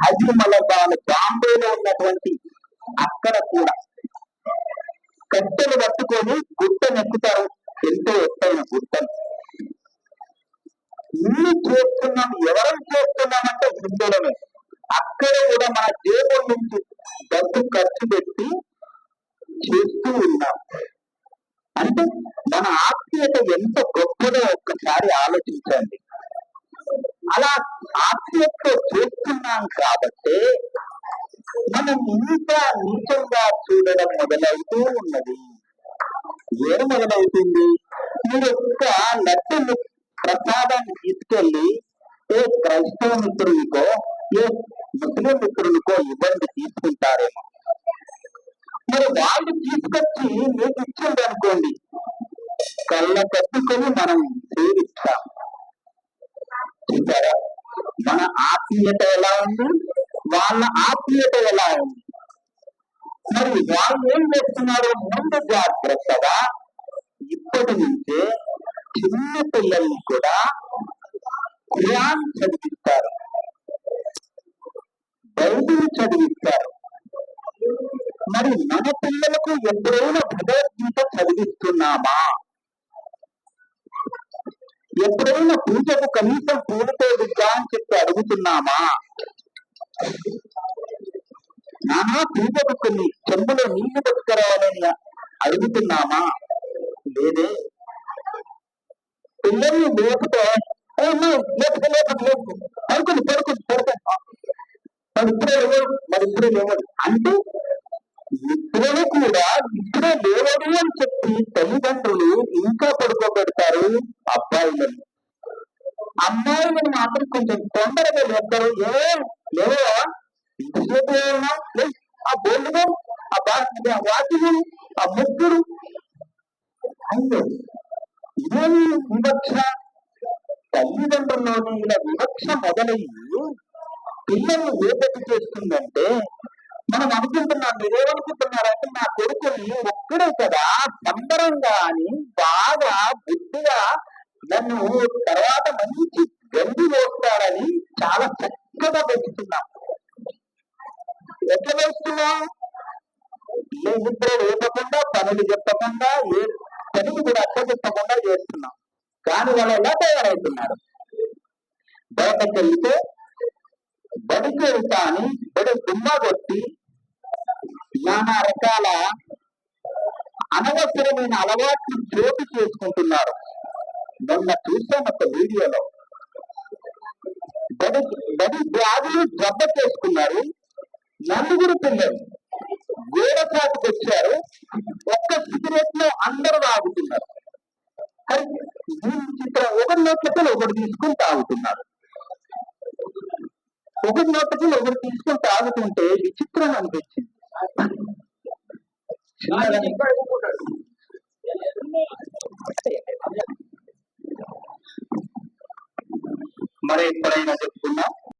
అజిమలబాద్ బాంబేలో ఉన్నటువంటి అక్కడ కూడా కట్టెలు పట్టుకొని గుట్టనెక్కుతారు, ఎంతో ఎత్తైన గుట్టలు. ఇన్ని చేస్తున్నాం, ఎవరం చేస్తున్నామంటే హిందువులమే. అక్కడ కూడా మన దేవుడి నుంచి డబ్బు ఖర్చు పెట్టి చేస్తూ ఉన్నాం. అంటే మన ఆత్మీయత ఎంత గొప్పదో ఒక్కసారి ఆలోచించండి. అలా ఆత్మీయతతో చేస్తున్నాం కాబట్టి మనం ఇంకా నీచంగా చూడడం మొదలవుతూ ఉన్నది. ఏం మొదలవుతుంది? మీరు ఒక్క లడ్డు ప్రసాదాన్ని తీసుకెళ్లి ఏ క్రైస్తవ మిత్రునికో ఏ ముస్లిం మిత్రునికో ఇబ్బంది తీసుకుంటారేమో. మరి వాళ్ళు తీసుకొచ్చి మీకు ఇచ్చింది అనుకోండి, కళ్ళ కట్టుకొని మనం సేవిస్తాం. చూసారా మన ఆత్మీయత ఎలా ఉంది, వాళ్ళ ఆత్మీయత ఎలా ఉంది. మరి వాళ్ళు ఏం చేస్తున్నారు? ముందు జాగ్రత్తగా ఇప్పటి నుంచే చిన్న పిల్లల్ని కూడా ఖురాన్ చదివిస్తారు, బైబిల్ చదివిస్తారు. మరి మన పిల్లలకు ఎప్పుడైనా భగవద్గీత చదివిస్తున్నామా? ఎప్పుడైనా పూజకు కనీసం పూలతో విద్యా అని చెప్పి అడుగుతున్నామా? నానా పూజకు కొన్ని చెంబులో నీళ్లు పట్టుకురావాలని అడుగుతున్నామా? లేదే. పిల్లల్ని లేకపోతే అనుకుని పడుకుని మరిప్పుడే లేవడు అంటే నిద్రలు కూడా నిద్ర లేవడు అని చెప్పి తల్లిదండ్రులు ఇంకా పడుకోబెడతారు అబ్బాయిలను. అమ్మాయిలను మాత్రం కొంచెం తొందరగా లేపుతారు. లేవా ఇంతసేపు ఆ బోర్డుగా ఆ వాటిని ఆ ముగ్గురు అయ్యో ఇదేమి వివక్ష. తల్లిదండ్రుల్లోని ఇలా వివక్ష మొదలయ్యి పిల్లల్ని ఏదటి చేస్తుందంటే మనం అనుకుంటున్నాం. మీరేమనుకుంటున్నారంటే నా కొడుకుని ఒక్కడే కదా సంబరంగా అని బాగా బుద్ధిగా నన్ను తర్వాత మంచి గండి వేస్తాడని చాలా చక్కగా పెంచుతున్నాం. ఎట్లా వేస్తున్నాం? నిద్ర లేపకుండా, పనులు చెప్పకుండా, ఏ పనులు కూడా అర్థపెట్టకుండా చేస్తున్నాం. కానీ వాళ్ళు ఎలా తయారవుతున్నారు? బయటకు వెళ్తే బడికి వెళ్తా అని బడి దుమ్మా కొట్టి నానా రకాల అనవసరమైన అలవాట్లు చోటు చేసుకుంటున్నారు. మొన్న చూసాం ఒక వీడియోలో బడి బ్యాగులు జబ్బ చేసుకున్నారు. నలుగురు పిల్లలు గోడ చాటుకు వచ్చారు. ఒక్క సిగరెట్ లో అందరూ తాగుతున్నారు. చిత్రం ఒకరి నోట్లకి ఒకటి తీసుకుని తాగుతున్నారు. ఒకరి నోట్లకి ఒకటి తీసుకుని తాగుతుంటే విచిత్రం అనిపించింది. మరి ఎప్పుడైనా చెప్తున్నా